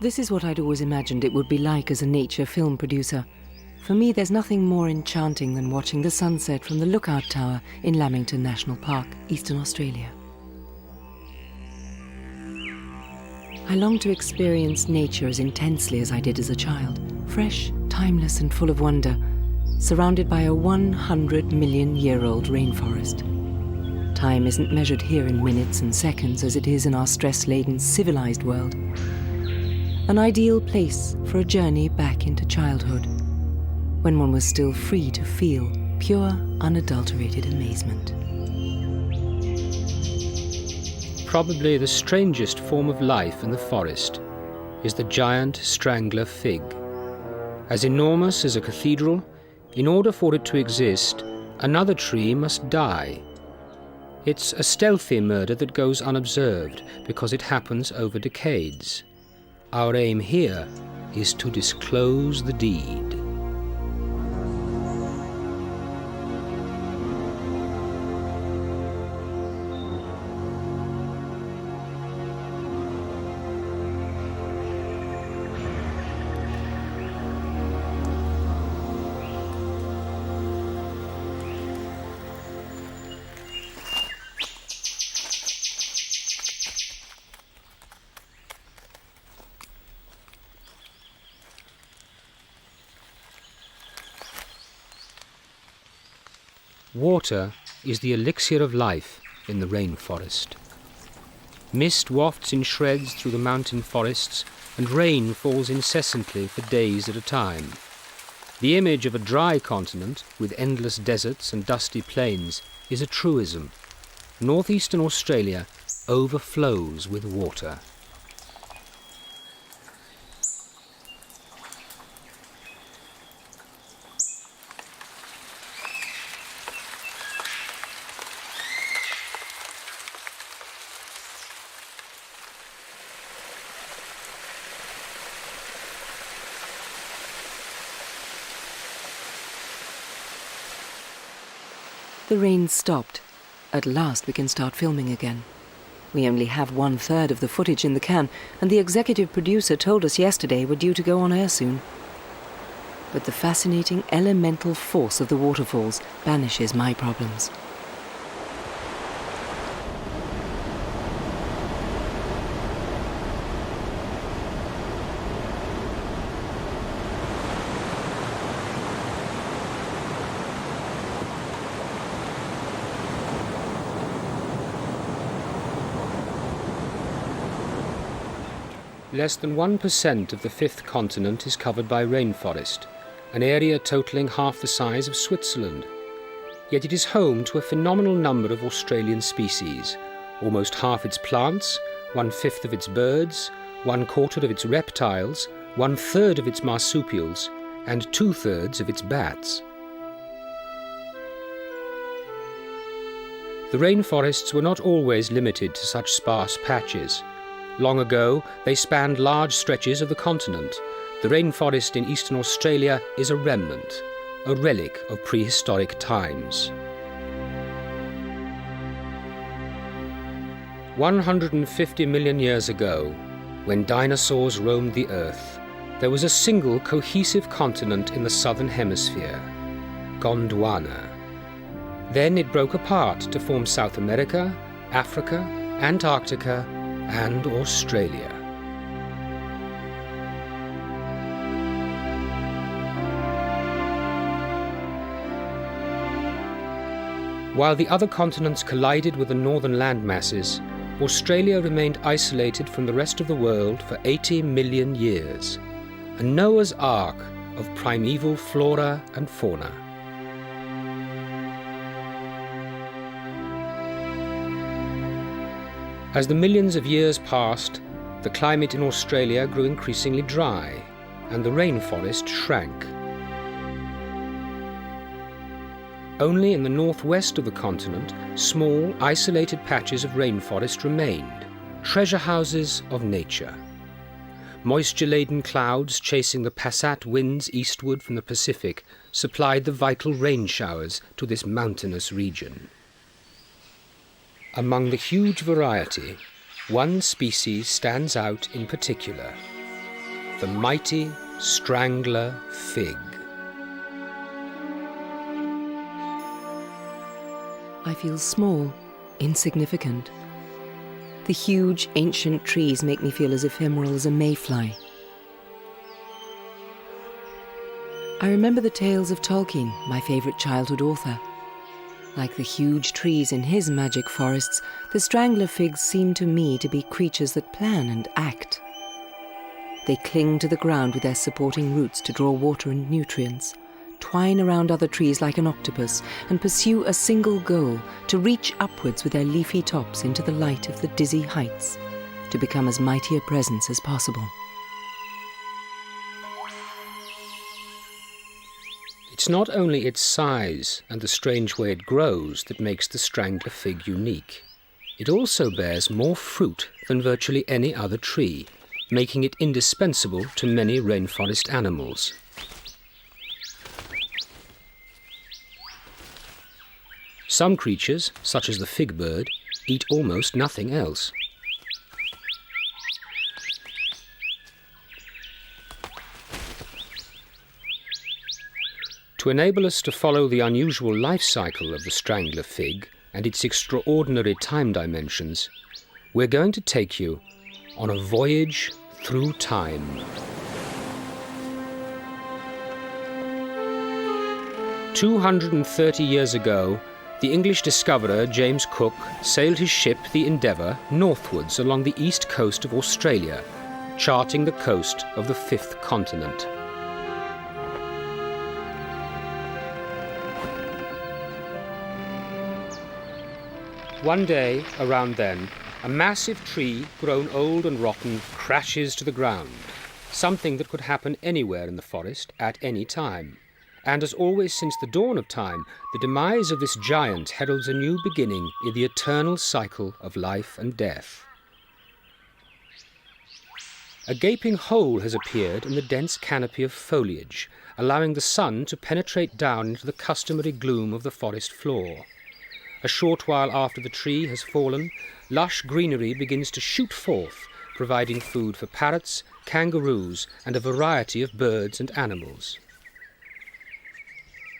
This is what I'd always imagined it would be like as a nature film producer. For me, there's nothing more enchanting than watching the sunset from the lookout tower in Lamington National Park, Eastern Australia. I long to experience nature as intensely as I did as a child, fresh, timeless and full of wonder, surrounded by a 100-million-year-old rainforest. Time isn't measured here in minutes and seconds as it is in our stress-laden, civilized world. An ideal place for a journey back into childhood, when one was still free to feel pure, unadulterated amazement. Probably the strangest form of life in the forest is the giant strangler fig. As enormous as a cathedral, in order for it to exist, another tree must die. It's a stealthy murder that goes unobserved because it happens over decades. Our aim here is to disclose the deed. Water is the elixir of life in the rainforest. Mist wafts in shreds through the mountain forests, and rain falls incessantly for days at a time. The image of a dry continent with endless deserts and dusty plains is a truism. Northeastern Australia overflows with water. The rain stopped. At last we can start filming again. We only have 1/3 of the footage in the can, and the executive producer told us yesterday we're due to go on air soon. But the fascinating elemental force of the waterfalls banishes my problems. Less than 1% of the fifth continent is covered by rainforest, an area totaling half the size of Switzerland. Yet it is home to a phenomenal number of Australian species, almost half its plants, 1/5 of its birds, 1/4 of its reptiles, 1/3 of its marsupials, and 2/3 of its bats. The rainforests were not always limited to such sparse patches. Long ago, they spanned large stretches of the continent. The rainforest in eastern Australia is a remnant, a relic of prehistoric times. 150 million years ago, when dinosaurs roamed the earth, there was a single cohesive continent in the southern hemisphere, Gondwana. Then it broke apart to form South America, Africa, Antarctica, and Australia. While the other continents collided with the northern land masses, Australia remained isolated from the rest of the world for 80 million years, a Noah's Ark of primeval flora and fauna. As the millions of years passed, the climate in Australia grew increasingly dry, and the rainforest shrank. Only in the northwest of the continent, small, isolated patches of rainforest remained, treasure houses of nature. Moisture-laden clouds chasing the Passat winds eastward from the Pacific supplied the vital rain showers to this mountainous region. Among the huge variety, one species stands out in particular, the mighty Strangler fig. I feel small, insignificant. The huge, ancient trees make me feel as ephemeral as a mayfly. I remember the tales of Tolkien, my favorite childhood author. Like the huge trees in his magic forests, the Strangler figs seem to me to be creatures that plan and act. They cling to the ground with their supporting roots to draw water and nutrients, twine around other trees like an octopus, and pursue a single goal, to reach upwards with their leafy tops into the light of the dizzy heights, to become as mighty a presence as possible. It's not only its size and the strange way it grows that makes the Strangler fig unique. It also bears more fruit than virtually any other tree, making it indispensable to many rainforest animals. Some creatures, such as the fig bird, eat almost nothing else. To enable us to follow the unusual life cycle of the Strangler fig and its extraordinary time dimensions, we're going to take you on a voyage through time. "230 years ago, the English discoverer James Cook sailed his ship, the Endeavour, northwards along the east coast of Australia, charting the coast of the fifth continent. One day, around then, a massive tree, grown old and rotten, crashes to the ground, something that could happen anywhere in the forest at any time. And as always since the dawn of time, the demise of this giant heralds a new beginning in the eternal cycle of life and death. A gaping hole has appeared in the dense canopy of foliage, allowing the sun to penetrate down into the customary gloom of the forest floor. A short while after the tree has fallen, lush greenery begins to shoot forth, providing food for parrots, kangaroos, and a variety of birds and animals.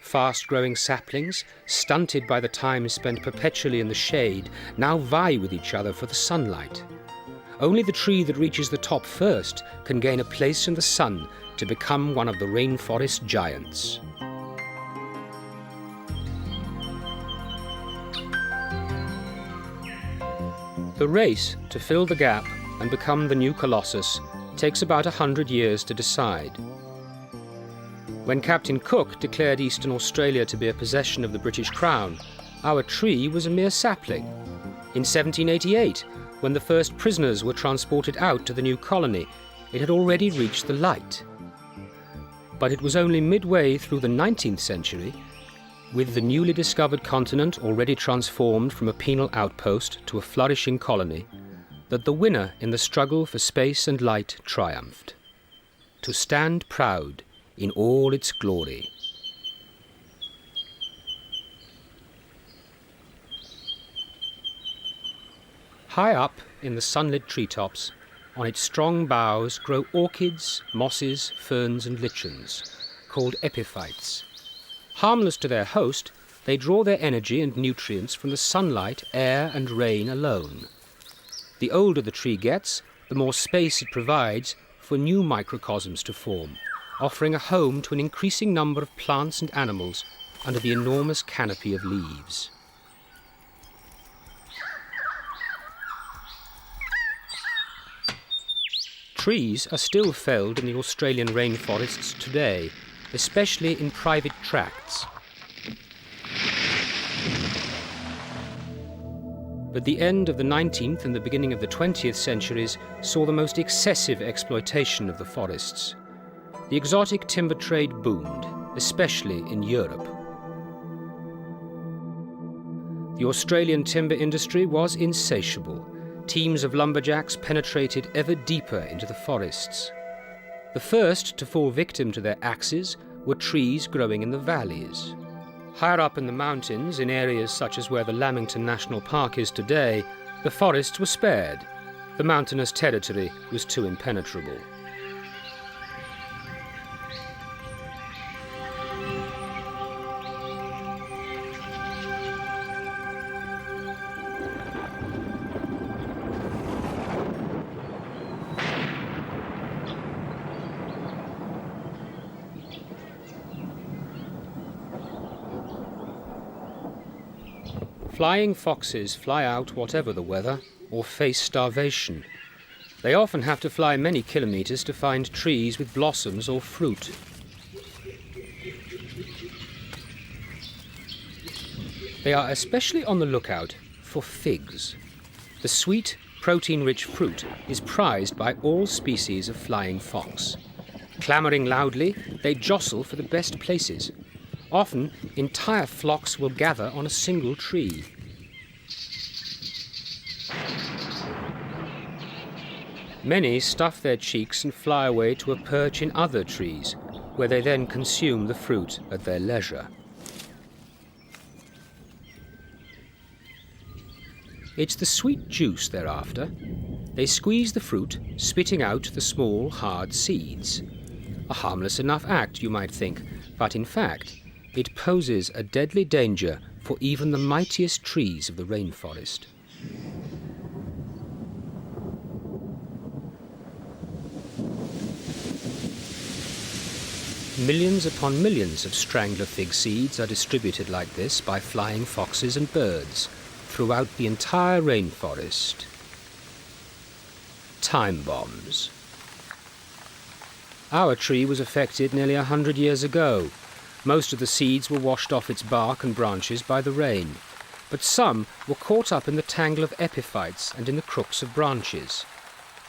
Fast-growing saplings, stunted by the time spent perpetually in the shade, now vie with each other for the sunlight. Only the tree that reaches the top first can gain a place in the sun to become one of the rainforest giants. The race to fill the gap and become the new colossus takes about 100 years to decide. When Captain Cook declared Eastern Australia to be a possession of the British Crown, our tree was a mere sapling. In 1788, when the first prisoners were transported out to the new colony, it had already reached the light. But it was only midway through the 19th century, with the newly discovered continent already transformed from a penal outpost to a flourishing colony, that the winner in the struggle for space and light triumphed. To stand proud in all its glory. High up in the sunlit treetops, on its strong boughs grow orchids, mosses, ferns and lichens, called epiphytes. Harmless to their host, they draw their energy and nutrients from the sunlight, air and rain alone. The older the tree gets, the more space it provides for new microcosms to form, offering a home to an increasing number of plants and animals under the enormous canopy of leaves. Trees are still felled in the Australian rainforests today, especially in private tracts. But the end of the 19th and the beginning of the 20th centuries saw the most excessive exploitation of the forests. The exotic timber trade boomed, especially in Europe. The Australian timber industry was insatiable. Teams of lumberjacks penetrated ever deeper into the forests. The first to fall victim to their axes were trees growing in the valleys. Higher up in the mountains, in areas such as where the Lamington National Park is today, the forests were spared. The mountainous territory was too impenetrable. Flying foxes fly out whatever the weather or face starvation. They often have to fly many kilometers to find trees with blossoms or fruit. They are especially on the lookout for figs. The sweet, protein-rich fruit is prized by all species of flying fox. Clamoring loudly, they jostle for the best places. Often, entire flocks will gather on a single tree. Many stuff their cheeks and fly away to a perch in other trees, where they then consume the fruit at their leisure. It's the sweet juice they're after. They squeeze the fruit, spitting out the small, hard seeds. A harmless enough act, you might think, but in fact, it poses a deadly danger for even the mightiest trees of the rainforest. Millions upon millions of strangler fig seeds are distributed like this by flying foxes and birds throughout the entire rainforest. Time bombs. Our tree was affected nearly 100 years ago. Most of the seeds were washed off its bark and branches by the rain, but some were caught up in the tangle of epiphytes and in the crooks of branches.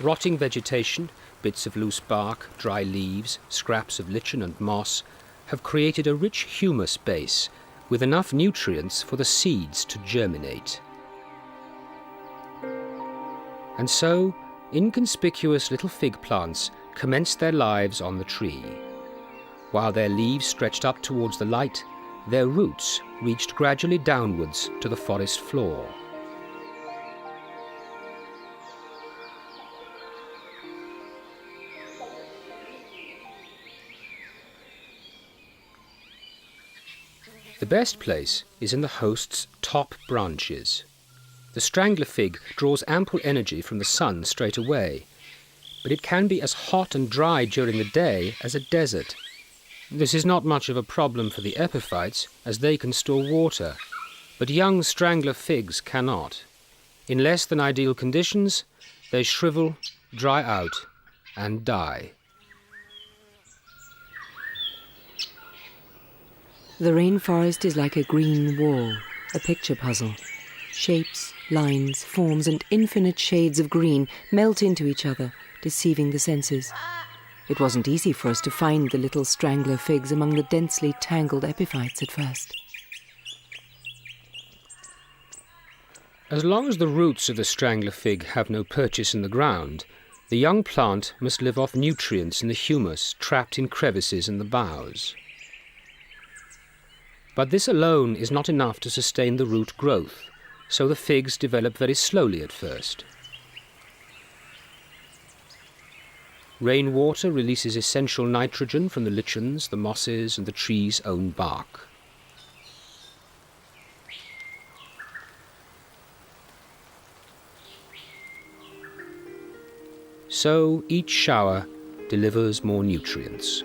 Rotting vegetation, bits of loose bark, dry leaves, scraps of lichen and moss have created a rich humus base with enough nutrients for the seeds to germinate. And so, inconspicuous little fig plants commenced their lives on the tree. While their leaves stretched up towards the light, their roots reached gradually downwards to the forest floor. The best place is in the host's top branches. The strangler fig draws ample energy from the sun straight away, but it can be as hot and dry during the day as a desert. This is not much of a problem for the epiphytes, as they can store water, but young strangler figs cannot. In less than ideal conditions, they shrivel, dry out, and die. The rainforest is like a green wall, a picture puzzle. Shapes, lines, forms, and infinite shades of green melt into each other, deceiving the senses. It wasn't easy for us to find the little strangler figs among the densely tangled epiphytes at first. As long as the roots of the strangler fig have no purchase in the ground, the young plant must live off nutrients in the humus trapped in crevices in the boughs. But this alone is not enough to sustain the root growth, so the figs develop very slowly at first. Rainwater releases essential nitrogen from the lichens, the mosses, and the tree's own bark. So each shower delivers more nutrients.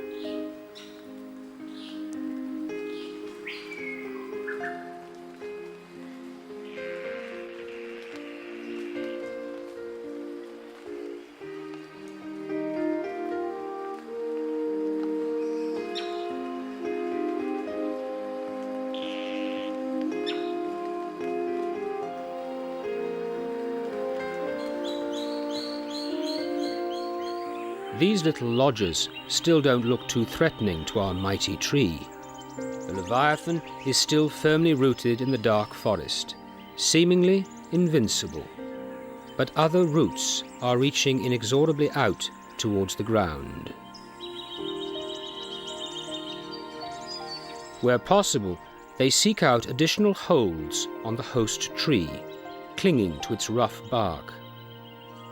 These little lodgers still don't look too threatening to our mighty tree. The Leviathan is still firmly rooted in the dark forest, seemingly invincible. But other roots are reaching inexorably out towards the ground. Where possible, they seek out additional holds on the host tree, clinging to its rough bark.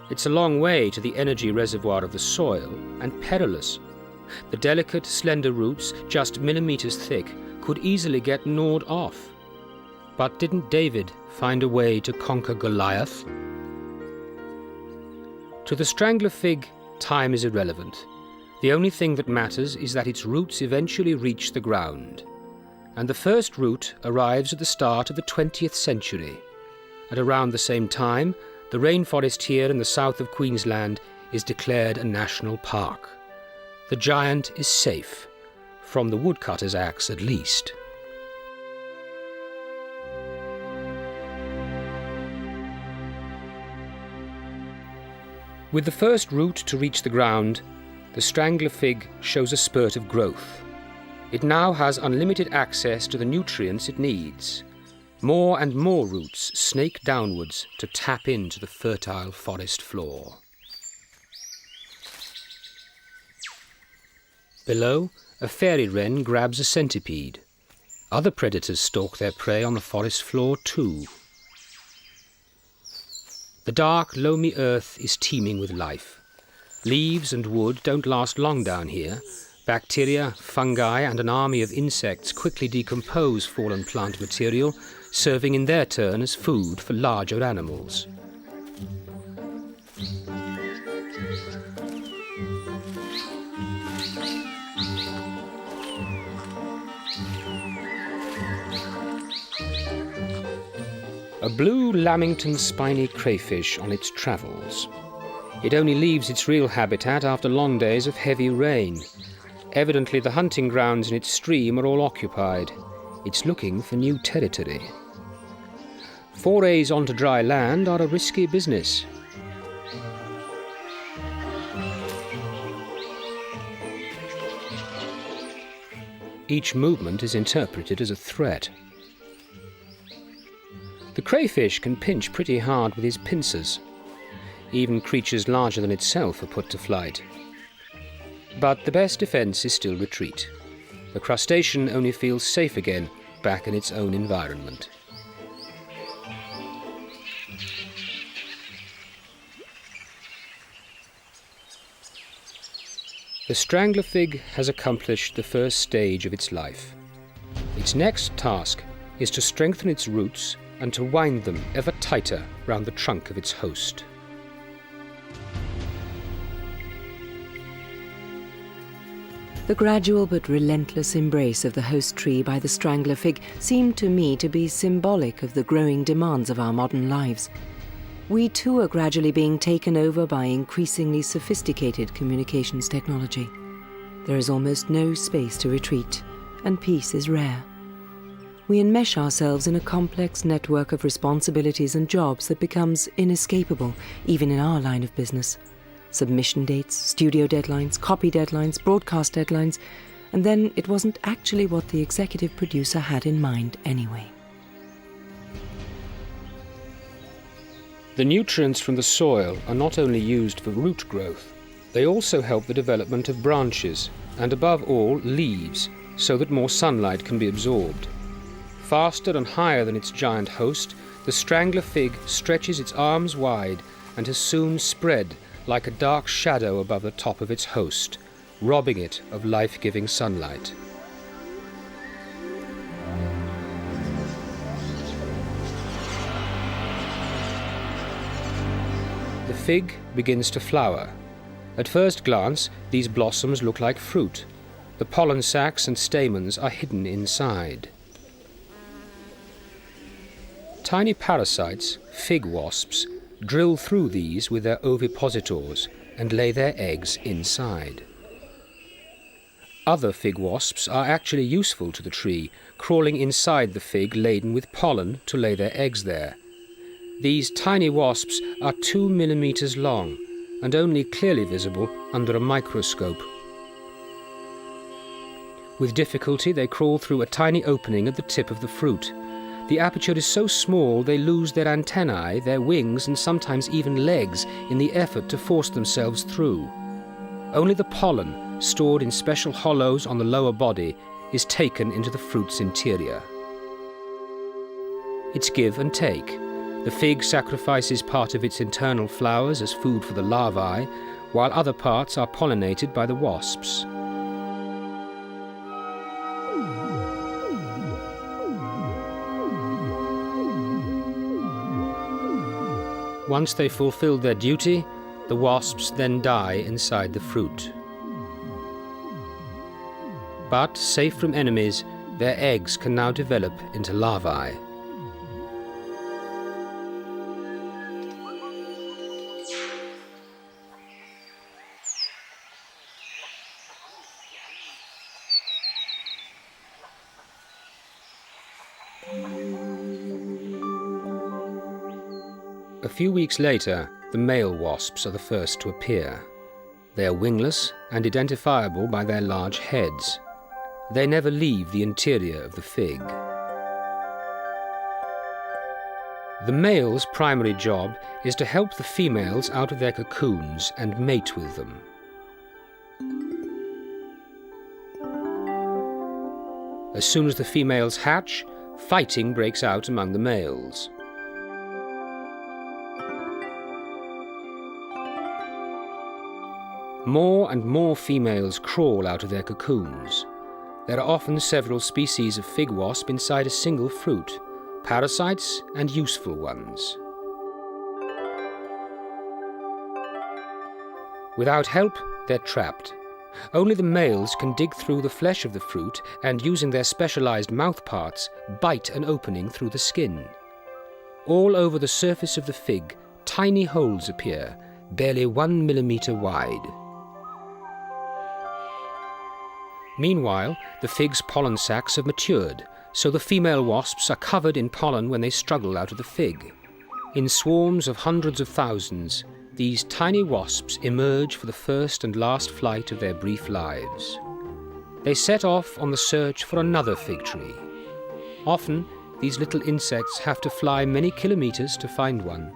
It's a long way to the energy reservoir of the soil, and perilous. The delicate, slender roots, just millimeters thick, could easily get gnawed off. But didn't David find a way to conquer Goliath? To the strangler fig, time is irrelevant. The only thing that matters is that its roots eventually reach the ground. and the first root arrives at the start of the 20th century. At around the same time, the rainforest here in the south of Queensland is declared a national park. The giant is safe, from the woodcutter's axe at least. With the first root to reach the ground, the strangler fig shows a spurt of growth. It now has unlimited access to the nutrients it needs. More and more roots snake downwards to tap into the fertile forest floor. Below, a fairy wren grabs a centipede. Other predators stalk their prey on the forest floor too. The dark, loamy earth is teeming with life. Leaves and wood don't last long down here. Bacteria, fungi, and an army of insects quickly decompose fallen plant material, serving in their turn as food for larger animals. A blue lamington spiny crayfish on its travels. It only leaves its real habitat after long days of heavy rain. Evidently the hunting grounds in its stream are all occupied. It's looking for new territory. Forays onto dry land are a risky business. Each movement is interpreted as a threat. The crayfish can pinch pretty hard with his pincers. Even creatures larger than itself are put to flight. But the best defense is still retreat. The crustacean only feels safe again back in its own environment. The strangler fig has accomplished the first stage of its life. Its next task is to strengthen its roots and to wind them ever tighter round the trunk of its host. The gradual but relentless embrace of the host tree by the strangler fig seemed to me to be symbolic of the growing demands of our modern lives. We too are gradually being taken over by increasingly sophisticated communications technology. There is almost no space to retreat, and peace is rare. We enmesh ourselves in a complex network of responsibilities and jobs that becomes inescapable, even in our line of business. Submission dates, studio deadlines, copy deadlines, broadcast deadlines, and then it wasn't actually what the executive producer had in mind anyway. The nutrients from the soil are not only used for root growth, they also help the development of branches and, above all, leaves, so that more sunlight can be absorbed. Faster and higher than its giant host, the strangler fig stretches its arms wide and has soon spread like a dark shadow above the top of its host, robbing it of life-giving sunlight. The fig begins to flower. At first glance, these blossoms look like fruit. The pollen sacs and stamens are hidden inside. Tiny parasites, fig wasps, drill through these with their ovipositors and lay their eggs inside. Other fig wasps are actually useful to the tree, crawling inside the fig laden with pollen to lay their eggs there. These tiny wasps are 2 millimeters long and only clearly visible under a microscope. With difficulty they crawl through a tiny opening at the tip of the fruit. The aperture is so small they lose their antennae, their wings, and sometimes even legs in the effort to force themselves through. Only the pollen, stored in special hollows on the lower body, is taken into the fruit's interior. It's give and take. The fig sacrifices part of its internal flowers as food for the larvae, while other parts are pollinated by the wasps. Once they've fulfilled their duty, the wasps then die inside the fruit. But, safe from enemies, their eggs can now develop into larvae. A few weeks later, the male wasps are the first to appear. They are wingless and identifiable by their large heads. They never leave the interior of the fig. The male's primary job is to help the females out of their cocoons and mate with them. As soon as the females hatch, fighting breaks out among the males. More and more females crawl out of their cocoons. There are often several species of fig wasp inside a single fruit, parasites and useful ones. Without help, they're trapped. Only the males can dig through the flesh of the fruit and, using their specialized mouth parts, bite an opening through the skin. All over the surface of the fig, tiny holes appear, barely 1 millimeter wide. Meanwhile, the fig's pollen sacs have matured, so the female wasps are covered in pollen when they struggle out of the fig. In swarms of hundreds of thousands, these tiny wasps emerge for the first and last flight of their brief lives. They set off on the search for another fig tree. Often, these little insects have to fly many kilometers to find one.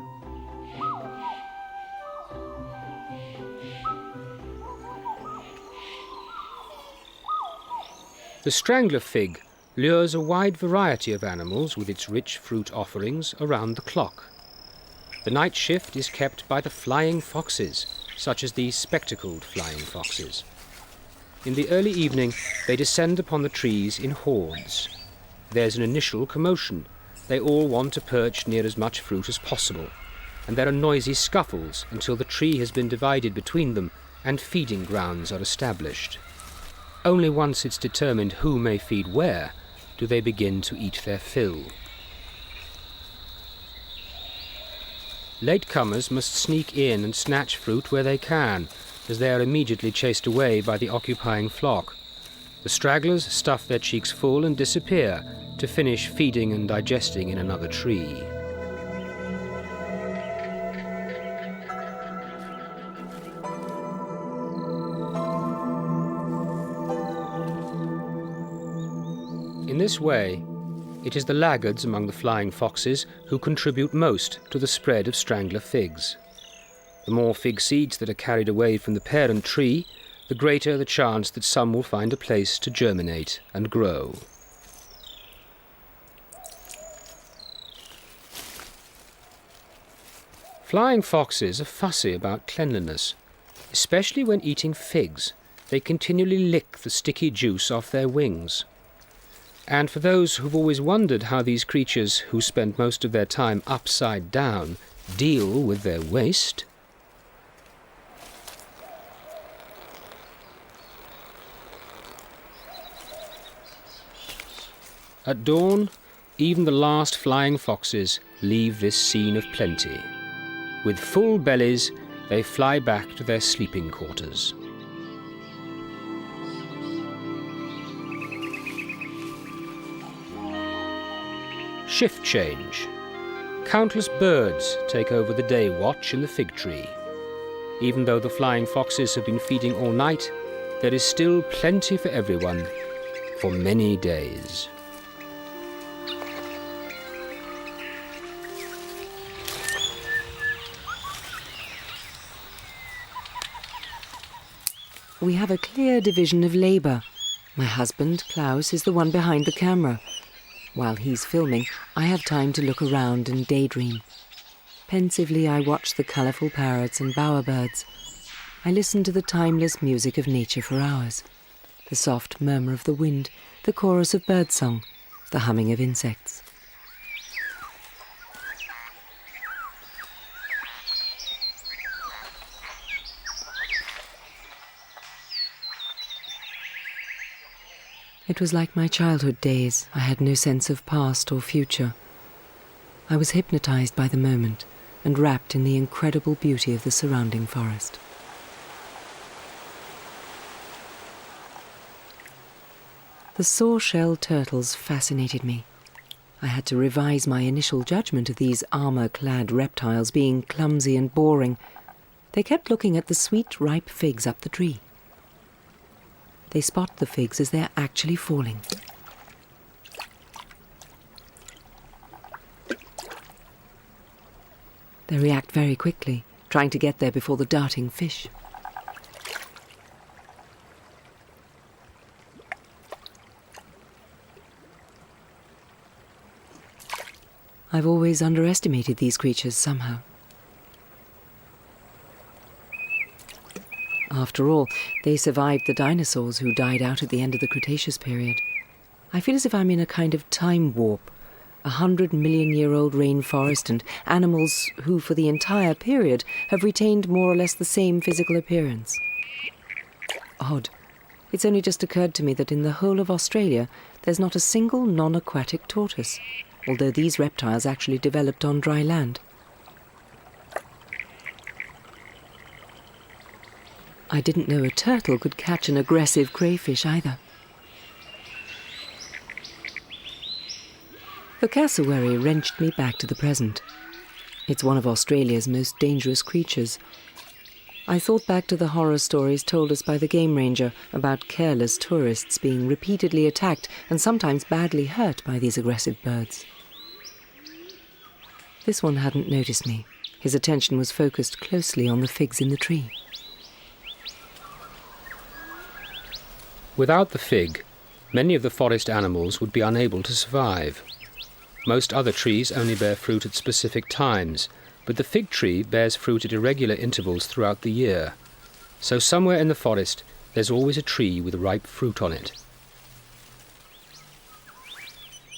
The strangler fig lures a wide variety of animals with its rich fruit offerings around the clock. The night shift is kept by the flying foxes, such as these spectacled flying foxes. In the early evening, they descend upon the trees in hordes. There's an initial commotion. They all want to perch near as much fruit as possible, and there are noisy scuffles until the tree has been divided between them and feeding grounds are established. Only once it's determined who may feed where do they begin to eat their fill. Latecomers must sneak in and snatch fruit where they can, as they are immediately chased away by the occupying flock. The stragglers stuff their cheeks full and disappear to finish feeding and digesting in another tree. In this way, it is the laggards among the flying foxes who contribute most to the spread of strangler figs. The more fig seeds that are carried away from the parent tree, the greater the chance that some will find a place to germinate and grow. Flying foxes are fussy about cleanliness, especially when eating figs. They continually lick the sticky juice off their wings. And for those who've always wondered how these creatures, who spend most of their time upside down, deal with their waste, at dawn, even the last flying foxes leave this scene of plenty. With full bellies, they fly back to their sleeping quarters. Shift change. Countless birds take over the day watch in the fig tree. Even though the flying foxes have been feeding all night, there is still plenty for everyone for many days. We have a clear division of labour. My husband, Klaus, is the one behind the camera. While he's filming, I have time to look around and daydream. Pensively, I watch the colourful parrots and bowerbirds. I listen to the timeless music of nature for hours. The soft murmur of the wind, the chorus of birdsong, the humming of insects. It was like my childhood days. I had no sense of past or future. I was hypnotized by the moment and wrapped in the incredible beauty of the surrounding forest. The saw-shell turtles fascinated me. I had to revise my initial judgment of these armor-clad reptiles being clumsy and boring. They kept looking at the sweet, ripe figs up the tree. They spot the figs as they're actually falling. They react very quickly, trying to get there before the darting fish. I've always underestimated these creatures somehow. After all, they survived the dinosaurs who died out at the end of the Cretaceous period. I feel as if I'm in a kind of time warp, 100-million-year-old rainforest and animals who, for the entire period, have retained more or less the same physical appearance. Odd. It's only just occurred to me that in the whole of Australia, there's not a single non-aquatic tortoise, although these reptiles actually developed on dry land. I didn't know a turtle could catch an aggressive crayfish either. The cassowary wrenched me back to the present. It's one of Australia's most dangerous creatures. I thought back to the horror stories told us by the game ranger about careless tourists being repeatedly attacked and sometimes badly hurt by these aggressive birds. This one hadn't noticed me. His attention was focused closely on the figs in the tree. Without the fig, many of the forest animals would be unable to survive. Most other trees only bear fruit at specific times, but the fig tree bears fruit at irregular intervals throughout the year. So somewhere in the forest, there's always a tree with ripe fruit on it.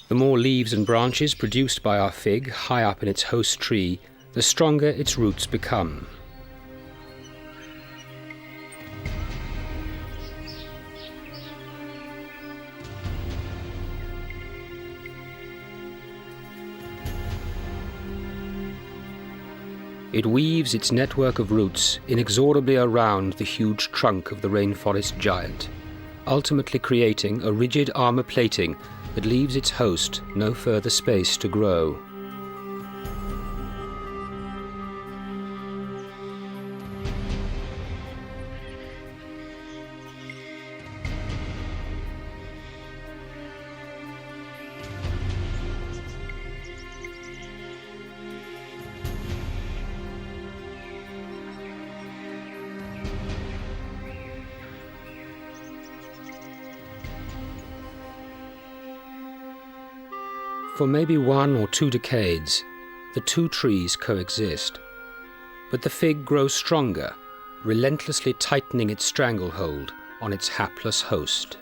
The more leaves and branches produced by our fig high up in its host tree, the stronger its roots become. It weaves its network of roots inexorably around the huge trunk of the rainforest giant, ultimately creating a rigid armor plating that leaves its host no further space to grow. For maybe 1 or 2 decades, the two trees coexist. But the fig grows stronger, relentlessly tightening its stranglehold on its hapless host.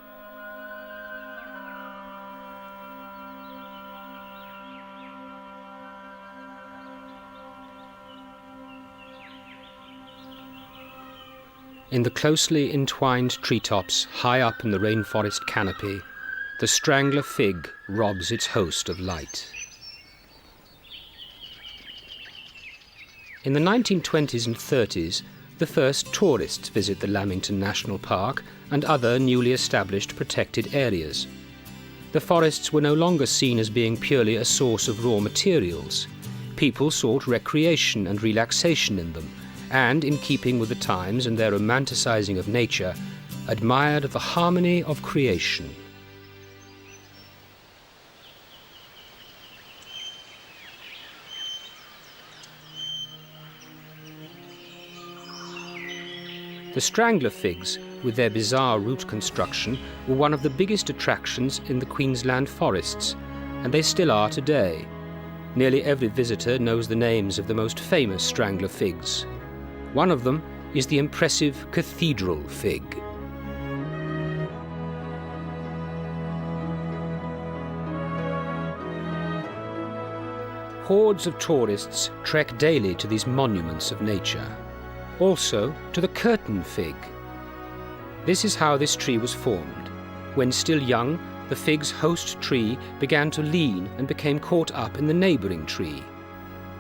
In the closely entwined treetops high up in the rainforest canopy, the strangler fig robs its host of light. In the 1920s and 30s, the first tourists visit the Lamington National Park and other newly established protected areas. The forests were no longer seen as being purely a source of raw materials. People sought recreation and relaxation in them, and, in keeping with the times and their romanticizing of nature, admired the harmony of creation. The strangler figs, with their bizarre root construction, were one of the biggest attractions in the Queensland forests, and they still are today. Nearly every visitor knows the names of the most famous strangler figs. One of them is the impressive cathedral fig. Hordes of tourists trek daily to these monuments of nature. Also to the curtain fig. This is how this tree was formed. When still young, the fig's host tree began to lean and became caught up in the neighbouring tree.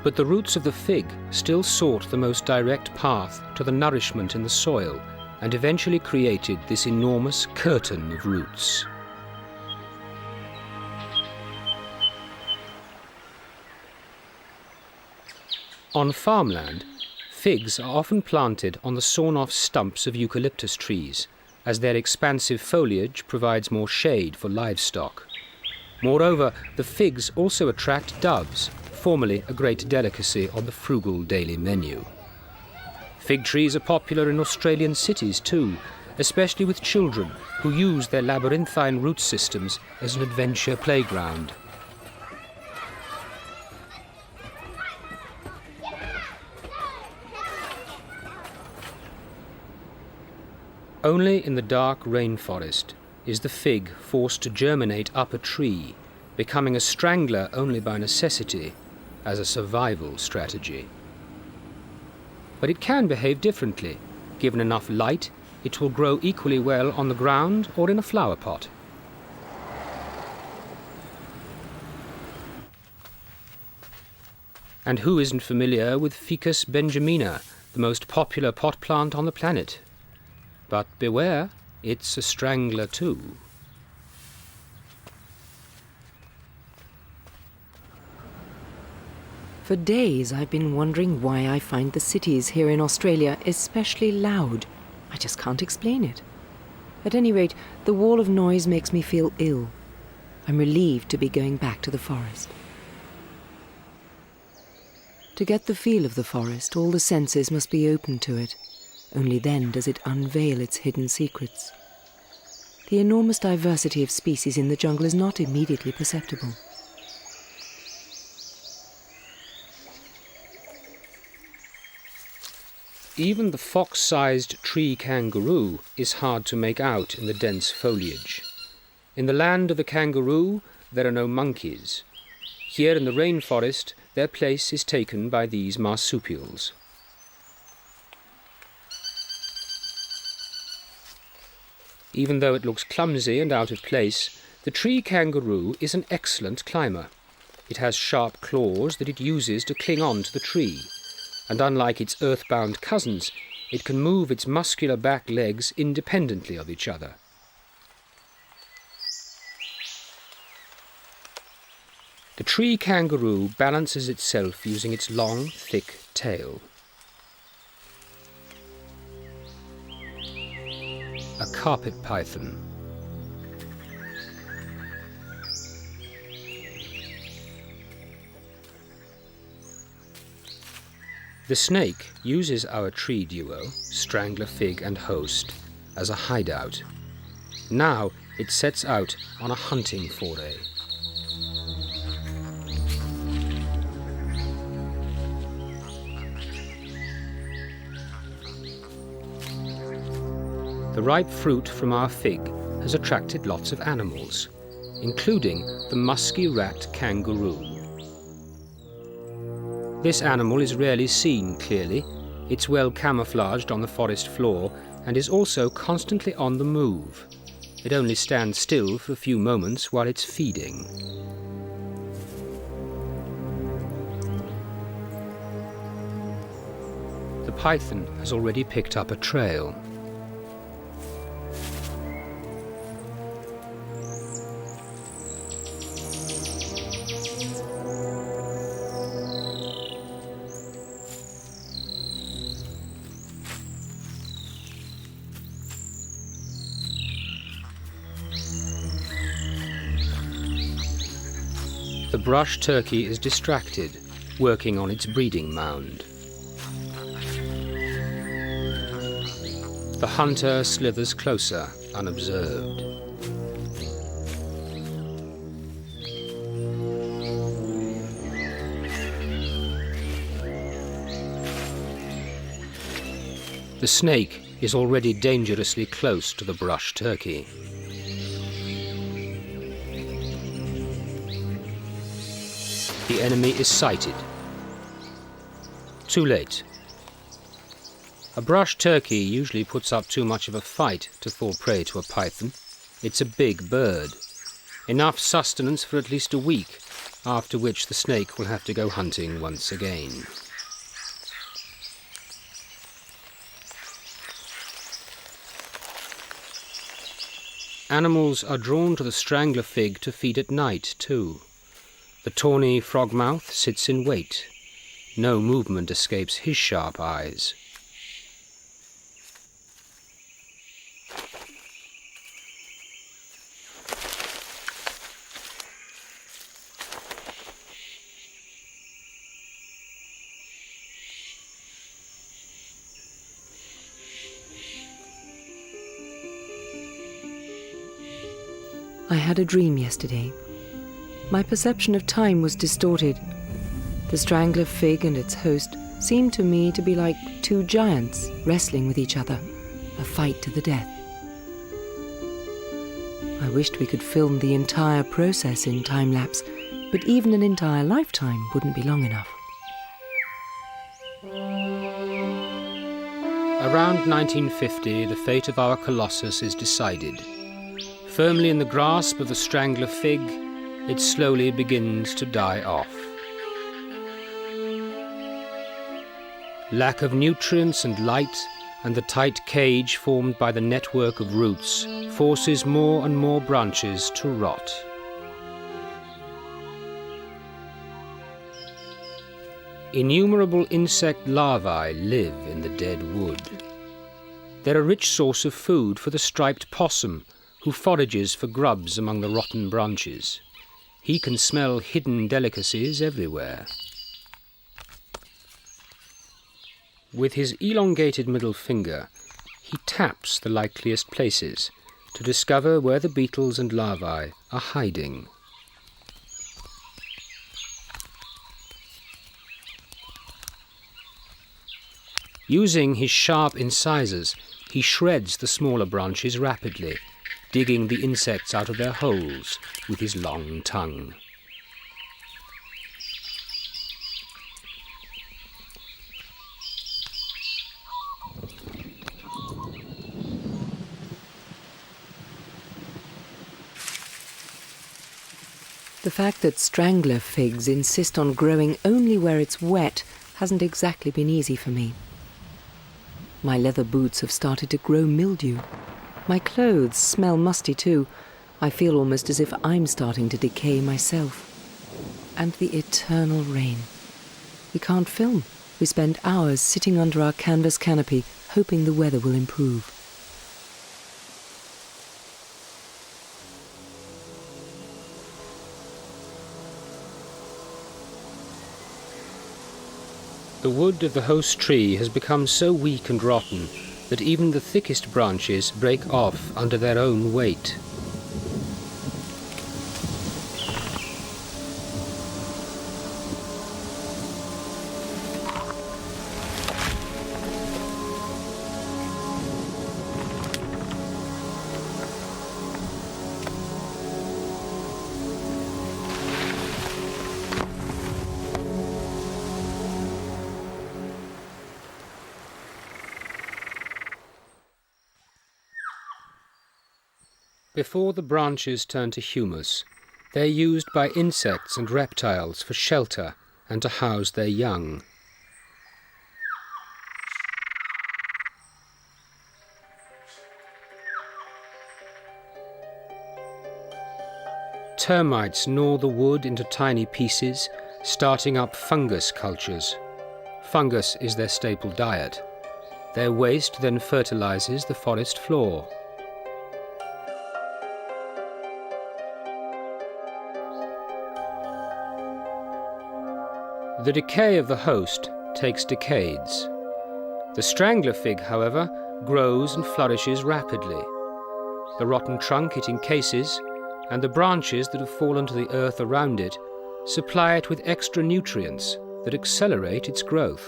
But the roots of the fig still sought the most direct path to the nourishment in the soil and eventually created this enormous curtain of roots. On farmland, figs are often planted on the sawn-off stumps of eucalyptus trees, as their expansive foliage provides more shade for livestock. Moreover, the figs also attract doves, formerly a great delicacy on the frugal daily menu. Fig trees are popular in Australian cities too, especially with children who use their labyrinthine root systems as an adventure playground. Only in the dark rainforest is the fig forced to germinate up a tree, becoming a strangler only by necessity, as a survival strategy. But it can behave differently. Given enough light, it will grow equally well on the ground or in a flower pot. And who isn't familiar with Ficus benjamina, the most popular pot plant on the planet? But beware, it's a strangler too. For days I've been wondering why I find the cities here in Australia especially loud. I just can't explain it. At any rate, the wall of noise makes me feel ill. I'm relieved to be going back to the forest. To get the feel of the forest, all the senses must be open to it. Only then does it unveil its hidden secrets. The enormous diversity of species in the jungle is not immediately perceptible. Even the fox-sized tree kangaroo is hard to make out in the dense foliage. In the land of the kangaroo, there are no monkeys. Here in the rainforest, their place is taken by these marsupials. Even though it looks clumsy and out of place, the tree kangaroo is an excellent climber. It has sharp claws that it uses to cling on to the tree, and unlike its earthbound cousins, it can move its muscular back legs independently of each other. The tree kangaroo balances itself using its long, thick tail. A carpet python. The snake uses our tree duo, strangler, fig and host, as a hideout. Now it sets out on a hunting foray. The ripe fruit from our fig has attracted lots of animals, including the musky rat kangaroo. This animal is rarely seen clearly. It's well camouflaged on the forest floor and is also constantly on the move. It only stands still for a few moments while it's feeding. The python has already picked up a trail. The brush turkey is distracted, working on its breeding mound. The hunter slithers closer, unobserved. The snake is already dangerously close to the brush turkey. The enemy is sighted. Too late. A brush turkey usually puts up too much of a fight to fall prey to a python. It's a big bird. Enough sustenance for at least a week, after which the snake will have to go hunting once again. Animals are drawn to the strangler fig to feed at night too. The tawny frogmouth sits in wait. No movement escapes his sharp eyes. I had a dream yesterday. My perception of time was distorted. The strangler fig and its host seemed to me to be like two giants wrestling with each other, a fight to the death. I wished we could film the entire process in time-lapse, but even an entire lifetime wouldn't be long enough. Around 1950, the fate of our colossus is decided. Firmly in the grasp of the strangler fig, it slowly begins to die off. Lack of nutrients and light, and the tight cage formed by the network of roots, forces more and more branches to rot. Innumerable insect larvae live in the dead wood. They're a rich source of food for the striped possum, who forages for grubs among the rotten branches. He can smell hidden delicacies everywhere. With his elongated middle finger, he taps the likeliest places to discover where the beetles and larvae are hiding. Using his sharp incisors, he shreds the smaller branches rapidly, digging the insects out of their holes with his long tongue. The fact that strangler figs insist on growing only where it's wet hasn't exactly been easy for me. My leather boots have started to grow mildew. My clothes smell musty too. I feel almost as if I'm starting to decay myself. And the eternal rain. We can't film. We spend hours sitting under our canvas canopy, hoping the weather will improve. The wood of the host tree has become so weak and rotten that even the thickest branches break off under their own weight. Before the branches turn to humus, they're used by insects and reptiles for shelter and to house their young. Termites gnaw the wood into tiny pieces, starting up fungus cultures. Fungus is their staple diet. Their waste then fertilizes the forest floor. The decay of the host takes decades. The strangler fig, however, grows and flourishes rapidly. The rotten trunk it encases, and the branches that have fallen to the earth around it, supply it with extra nutrients that accelerate its growth.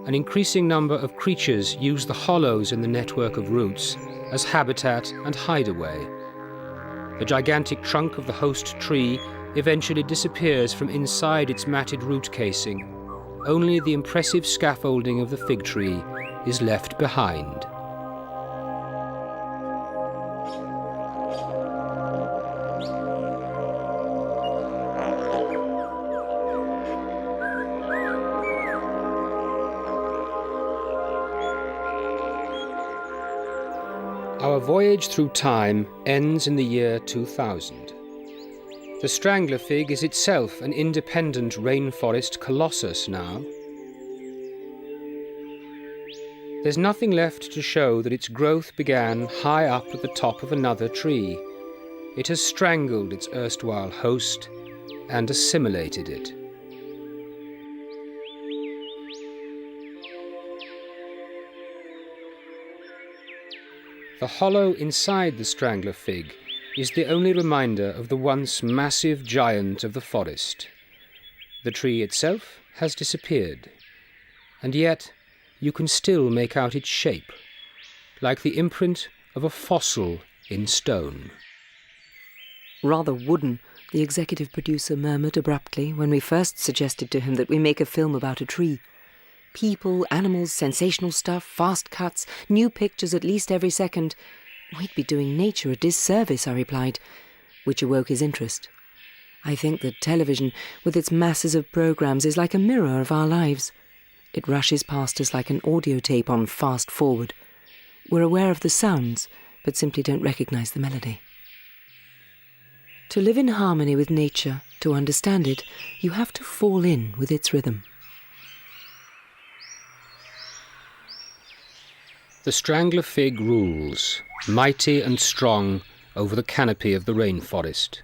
An increasing number of creatures use the hollows in the network of roots as habitat and hideaway. The gigantic trunk of the host tree eventually disappears from inside its matted root casing, only the impressive scaffolding of the fig tree is left behind. Our voyage through time ends in the year 2000. The Strangler fig is itself an independent rainforest colossus now. There's nothing left to show that its growth began high up at the top of another tree. It has strangled its erstwhile host and assimilated it. The hollow inside the Strangler fig is the only reminder of the once massive giant of the forest. The tree itself has disappeared, and yet you can still make out its shape, like the imprint of a fossil in stone. Rather wooden, the executive producer murmured abruptly when we first suggested to him that we make a film about a tree. People, animals, sensational stuff, fast cuts, new pictures at least every second. We'd be doing nature a disservice, I replied, which awoke his interest. I think that television, with its masses of programs, is like a mirror of our lives. It rushes past us like an audio tape on fast forward. We're aware of the sounds, but simply don't recognize the melody. To live in harmony with nature, to understand it, you have to fall in with its rhythm. The Strangler fig rules, mighty and strong, over the canopy of the rainforest.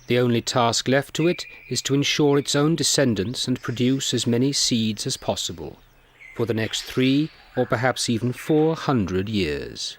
The only task left to it is to ensure its own descendants and produce as many seeds as possible for the next 3 or perhaps even 400 years.